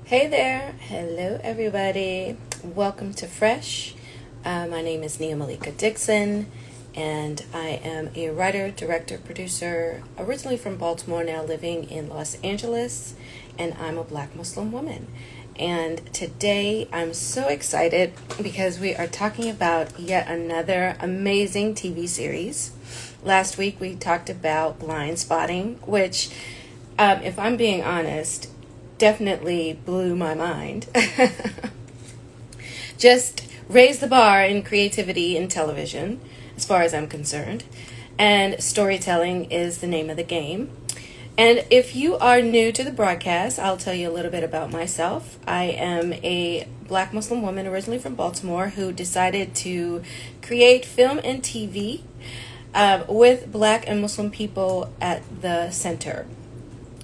Hey there. Hello, everybody. Welcome to Fresh. My name is Nia Malika Dixon, and I am a writer, director, producer, originally from Baltimore, now living in Los Angeles, and I'm a Black Muslim woman. And today I'm so excited because we are talking about yet another amazing TV series. Last week we talked about Blind Spotting, which, if I'm being honest, definitely blew my mind. Just raised the bar in creativity in television, as far as I'm concerned. And storytelling is the name of the game. And if you are new to the broadcast, I'll tell you a little bit about myself. I am a Black Muslim woman originally from Baltimore who decided to create film and TV with Black and Muslim people at the center.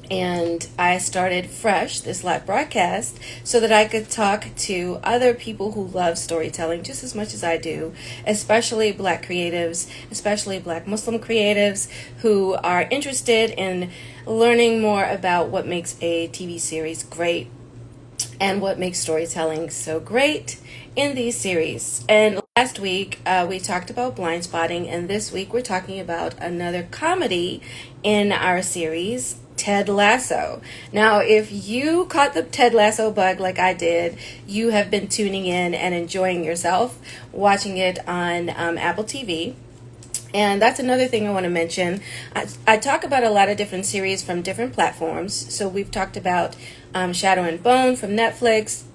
And I started Fresh, this live broadcast, so that I could talk to other people who love storytelling just as much as I do, especially Black creatives, especially Black Muslim creatives who are interested in learning more about what makes a TV series great and what makes storytelling so great in these series. And last week we talked about Blind Spotting, and this week we're talking about another comedy in our series, Ted Lasso. Now, if you caught the Ted Lasso bug like I did, you have been tuning in and enjoying yourself watching it on Apple TV. And that's another thing I want to mention. I talk about a lot of different series from different platforms. So we've talked about Shadow and Bone from Netflix.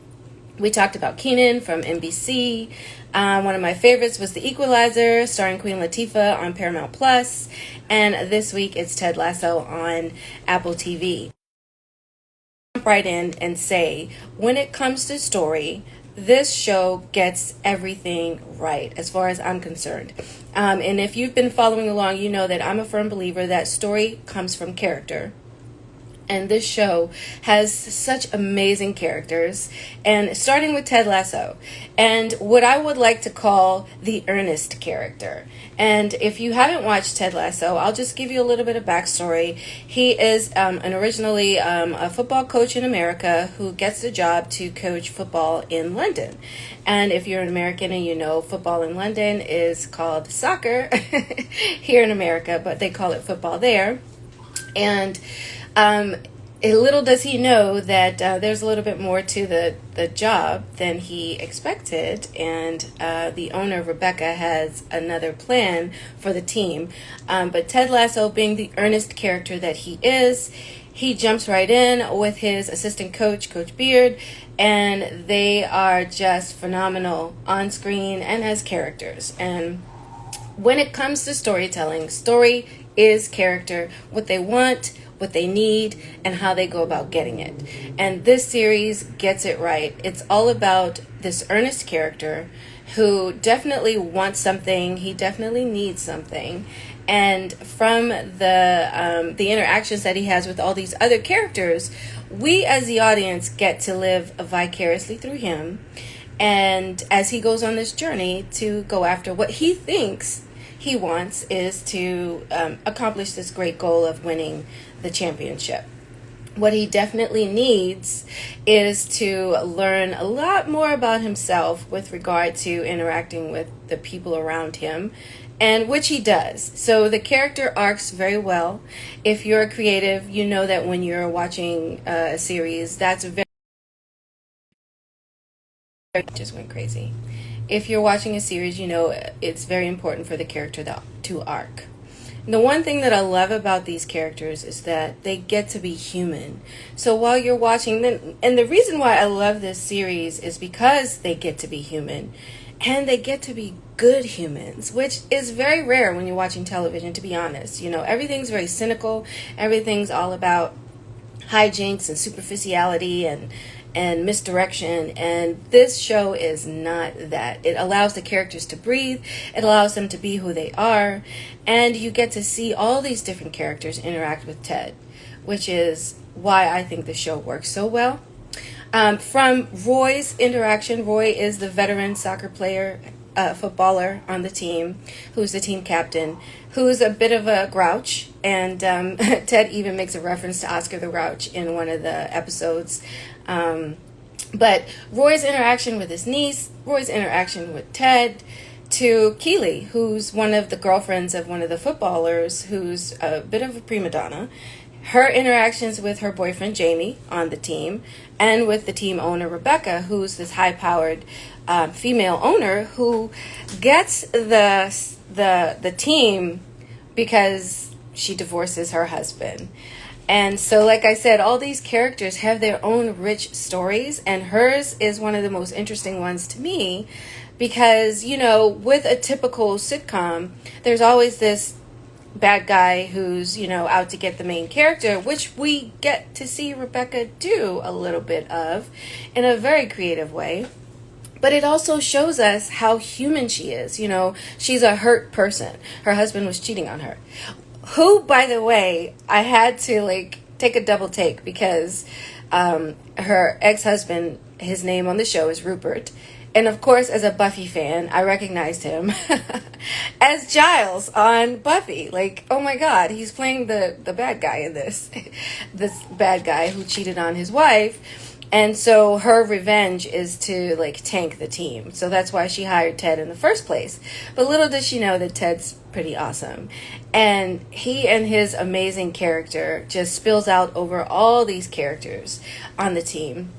We talked about Kenan from NBC. One of my favorites was The Equalizer, starring Queen Latifah on Paramount Plus. And this week it's Ted Lasso on Apple TV. Jump right in and say, when it comes to story, this show gets everything right as far as I'm concerned. And if you've been following along, you know that I'm a firm believer that story comes from character. And this show has such amazing characters, and starting with Ted Lasso, and what I would like to call the earnest character. And if you haven't watched Ted Lasso, I'll just give you a little bit of backstory. He is originally a football coach in America who gets the job to coach football in London. And if you're an American and you know, football in London is called soccer here in America, but they call it football there. And little does he know that there's a little bit more to the job than he expected, and the owner, Rebecca, has another plan for the team. But Ted Lasso, being the earnest character that he is, he jumps right in with his assistant coach, Coach Beard, and they are just phenomenal on screen and as characters. And when it comes to storytelling, story is character, what they want, what they need, and how they go about getting it. And this series gets it right. It's all about this earnest character who definitely wants something. He definitely needs something. And from the interactions that he has with all these other characters, we as the audience get to live vicariously through him. And as he goes on this journey to go after what he thinks he wants is to accomplish this great goal of winning the championship. What he definitely needs is to learn a lot more about himself with regard to interacting with the people around him, and which he does. So the character arcs very well. If you're a creative, you know that when you're watching a series, that's very just went crazy. If you're watching a series, you know it's very important for the character to arc. The one thing that I love about these characters is that they get to be human. So while you're watching them, and the reason why I love this series is because they get to be human, and they get to be good humans, which is very rare when you're watching television, to be honest. You know, everything's very cynical. Everything's all about hijinks and superficiality and misdirection, and this show is not that. It allows the characters to breathe, it allows them to be who they are, and you get to see all these different characters interact with Ted, which is why I think the show works so well. From Roy's interaction, Roy is the veteran soccer player footballer on the team, who's the team captain, who's a bit of a grouch. And Ted even makes a reference to Oscar the Grouch in one of the episodes. But Roy's interaction with his niece, Roy's interaction with Ted, to Keely, who's one of the girlfriends of one of the footballers, who's a bit of a prima donna, her interactions with her boyfriend Jamie on the team, and with the team owner Rebecca, who's this high-powered female owner who gets the team because she divorces her husband. And so, like I said, all these characters have their own rich stories, and hers is one of the most interesting ones to me because, you know, with a typical sitcom, there's always this bad guy who's, you know, out to get the main character, which we get to see Rebecca do a little bit of in a very creative way. But it also shows us how human she is. You know, she's a hurt person. Her husband was cheating on her. Who, by the way, I had to take a double take because her ex-husband, his name on the show is Rupert. And of course, as a Buffy fan, I recognized him as Giles on Buffy. Like, oh my God, he's playing the bad guy in this. This bad guy who cheated on his wife. And so her revenge is to tank the team. So that's why she hired Ted in the first place. But little does she know that Ted's pretty awesome. And he and his amazing character just spills out over all these characters on the team.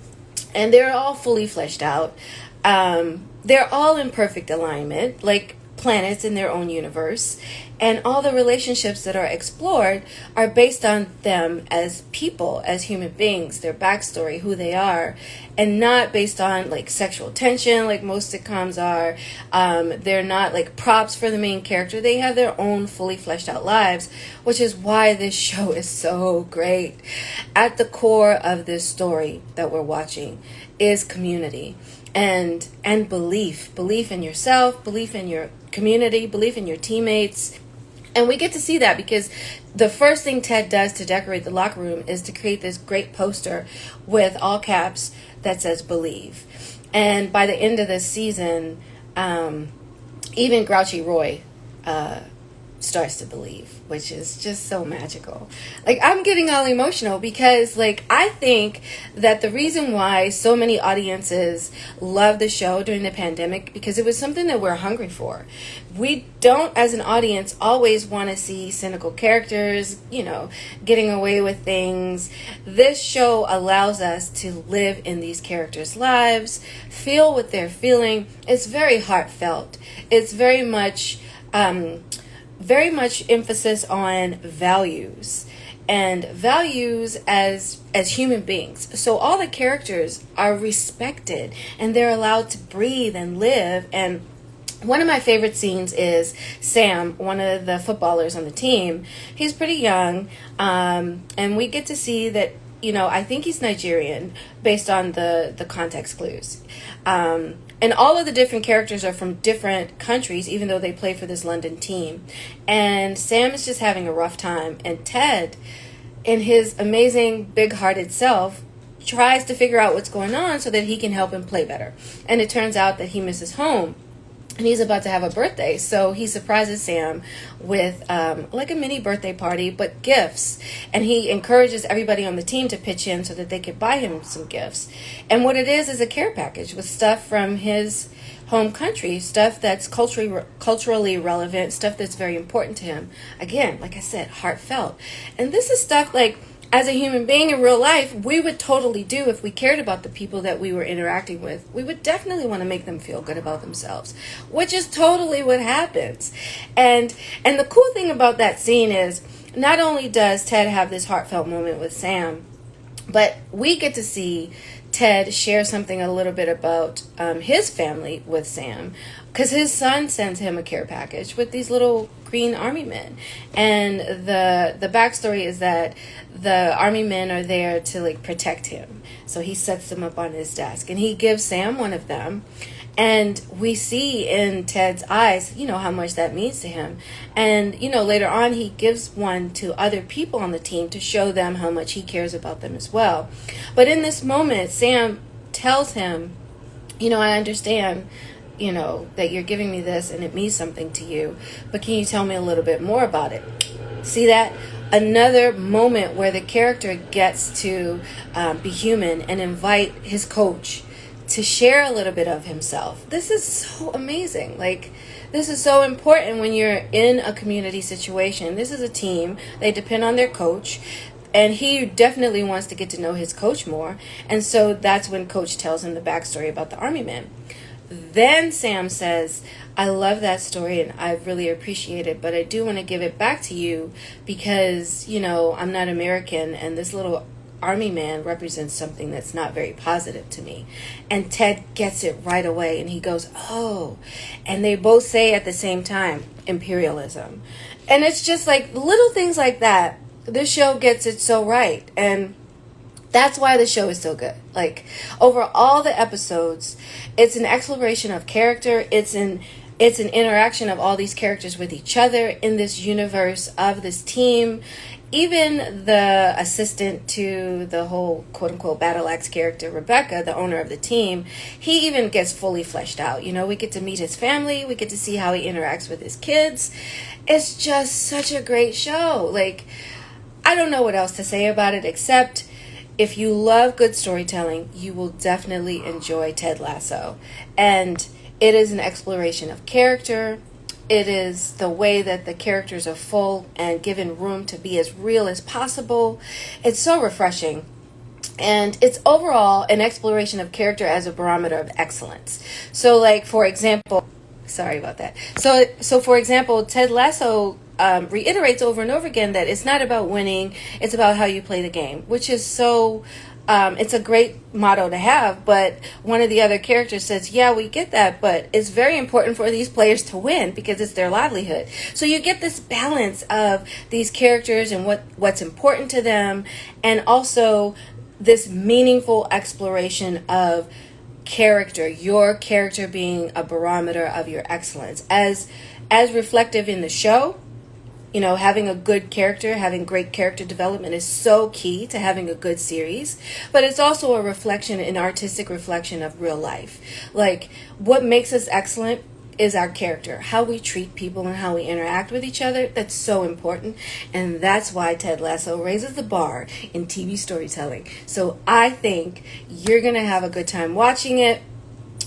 And they're all fully fleshed out. They're all in perfect alignment, like planets in their own universe. And all the relationships that are explored are based on them as people, as human beings, their backstory, who they are, and not based on sexual tension like most sitcoms are. They're not props for the main character. They have their own fully fleshed out lives, which is why this show is so great. At the core of this story that we're watching is community and belief in yourself, belief in your community, belief in your teammates. And we get to see that because the first thing Ted does to decorate the locker room is to create this great poster with all caps that says believe. And by the end of this season, even Grouchy Roy starts to believe, which is just so magical. I'm getting all emotional because I think that the reason why so many audiences love the show during the pandemic, because it was something that we're hungry for. We don't, as an audience, always want to see cynical characters, getting away with things. This show allows us to live in these characters' lives, feel what they're feeling. It's very heartfelt. It's very much emphasis on values and values as human beings. So all the characters are respected and they're allowed to breathe and live. And one of my favorite scenes is Sam, one of the footballers on the team. He's pretty young, and we get to see that, I think he's Nigerian based on the context clues. And all of the different characters are from different countries, even though they play for this London team. And Sam is just having a rough time. And Ted, in his amazing, big-hearted self, tries to figure out what's going on so that he can help him play better. And it turns out that he misses home. And he's about to have a birthday, so he surprises Sam with a mini birthday party, but gifts. And he encourages everybody on the team to pitch in so that they could buy him some gifts. And what it is a care package with stuff from his home country, stuff that's culturally relevant, stuff that's very important to him. Again, like I said, heartfelt. And this is stuff as a human being in real life, we would totally do if we cared about the people that we were interacting with. We would definitely want to make them feel good about themselves, which is totally what happens. And the cool thing about that scene is not only does Ted have this heartfelt moment with Sam, but we get to see Ted share something a little bit about his family with Sam, because his son sends him a care package with these little green army men. And the backstory is that the army men are there to protect him. So he sets them up on his desk and he gives Sam one of them. And we see in Ted's eyes, how much that means to him. And, later on he gives one to other people on the team to show them how much he cares about them as well. But in this moment, Sam tells him, I understand that you're giving me this and it means something to you, but can you tell me a little bit more about it? See that? Another moment where the character gets to be human and invite his coach to share a little bit of himself. This is so amazing. Like, this is so important when you're in a community situation. This is a team. They depend on their coach. And he definitely wants to get to know his coach more. And so that's when Coach tells him the backstory about the Army men. Then Sam says, I love that story and I really appreciate it, but I do want to give it back to you because, I'm not American and this little Army man represents something that's not very positive to me. And Ted gets it right away and he goes, oh. And they both say at the same time, imperialism. And it's just like little things like that. This show gets it so right. And that's why the show is so good. Like, over all the episodes, it's an exploration of character. It's an interaction of all these characters with each other in this universe of this team. Even the assistant to the whole quote-unquote battle axe character, Rebecca, the owner of the team, he even gets fully fleshed out. We get to meet his family. We get to see how he interacts with his kids. It's just such a great show. Like, I don't know what else to say about it except if you love good storytelling, you will definitely enjoy Ted Lasso. And it is an exploration of character. It is the way that the characters are full and given room to be as real as possible. It's so refreshing. And it's overall an exploration of character as a barometer of excellence. So, like, for example, sorry about that. So for example, Ted Lasso reiterates over and over again that it's not about winning, it's about how you play the game, which is so, it's a great motto to have, but one of the other characters says, yeah, we get that, but it's very important for these players to win because it's their livelihood. So you get this balance of these characters and what's important to them, and also this meaningful exploration of character, your character being a barometer of your excellence. As reflective in the show, having a good character, having great character development is so key to having a good series. But it's also a reflection, an artistic reflection of real life. Like, what makes us excellent is our character, how we treat people and how we interact with each other. That's so important. And that's why Ted Lasso raises the bar in TV storytelling. So I think you're going to have a good time watching it.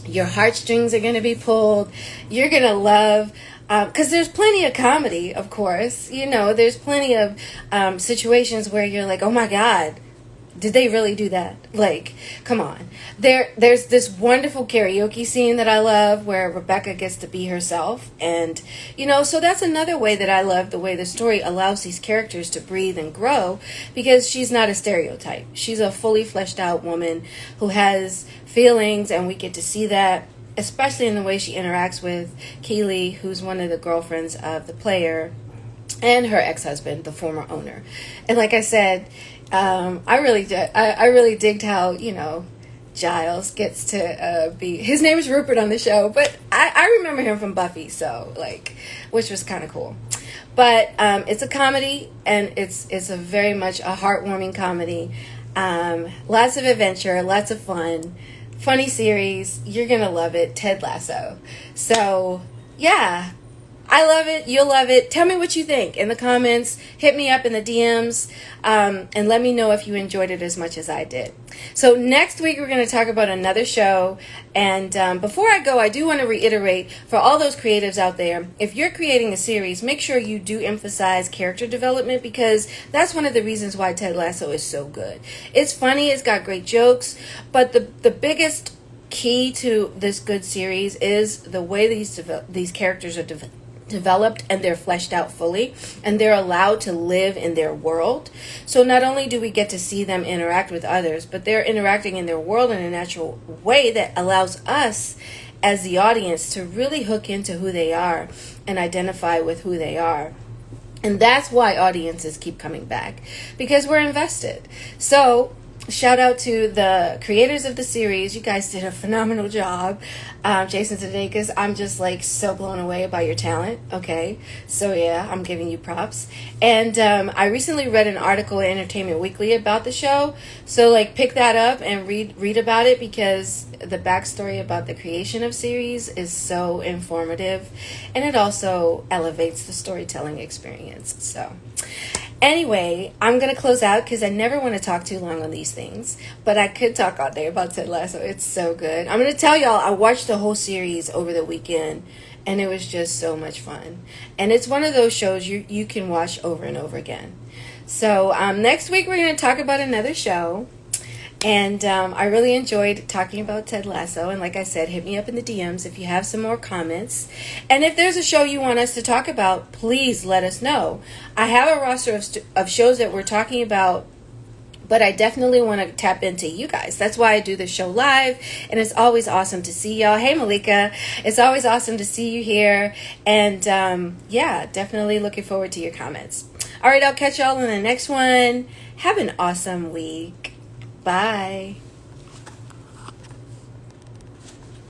Your heartstrings are going to be pulled. You're going to love, because there's plenty of comedy, of course. There's plenty of situations where you're like, oh my God, did they really do that? Like, come on. There's this wonderful karaoke scene that I love where Rebecca gets to be herself. And, so that's another way that I love the way the story allows these characters to breathe and grow, because she's not a stereotype. She's a fully fleshed out woman who has feelings, and we get to see that, especially in the way she interacts with Keely, who's one of the girlfriends of the player, and her ex-husband, the former owner. And like I said, I really digged how, Giles gets to be, his name is Rupert on the show, but I remember him from Buffy, so which was kind of cool. But it's a comedy, and it's a very much a heartwarming comedy. Lots of adventure, lots of fun, funny series. You're gonna love it, Ted Lasso. So yeah, I love it. You'll love it. Tell me what you think in the comments. Hit me up in the DMs, and let me know if you enjoyed it as much as I did. So next week we're going to talk about another show. And before I go, I do want to reiterate for all those creatives out there, if you're creating a series, make sure you do emphasize character development, because that's one of the reasons why Ted Lasso is so good. It's funny. It's got great jokes. But the biggest key to this good series is the way these characters are developed, and they're fleshed out fully, and they're allowed to live in their world. So not only do we get to see them interact with others, but they're interacting in their world in a natural way that allows us as the audience to really hook into who they are and identify with who they are. And that's why audiences keep coming back, because we're invested. So shout out to the creators of the series. You guys did a phenomenal job. Jason Sudeikis, I'm just like so blown away by your talent. Okay, so yeah, I'm giving you props. And I recently read an article in Entertainment Weekly about the show, so like pick that up and read about it, because the backstory about the creation of series is so informative, and it also elevates the storytelling experience. So anyway, I'm going to close out because I never want to talk too long on these things. But I could talk all day about Ted Lasso. It's so good. I'm going to tell y'all, I watched the whole series over the weekend, and it was just so much fun. And it's one of those shows you can watch over and over again. So next week we're going to talk about another show. And I really enjoyed talking about Ted Lasso. And like I said, hit me up in the DMs if you have some more comments. And if there's a show you want us to talk about, please let us know. I have a roster of shows that we're talking about, but I definitely want to tap into you guys. That's why I do the show live. And it's always awesome to see y'all. Hey, Malika. It's always awesome to see you here. And yeah, definitely looking forward to your comments. All right, I'll catch y'all in the next one. Have an awesome week. Bye.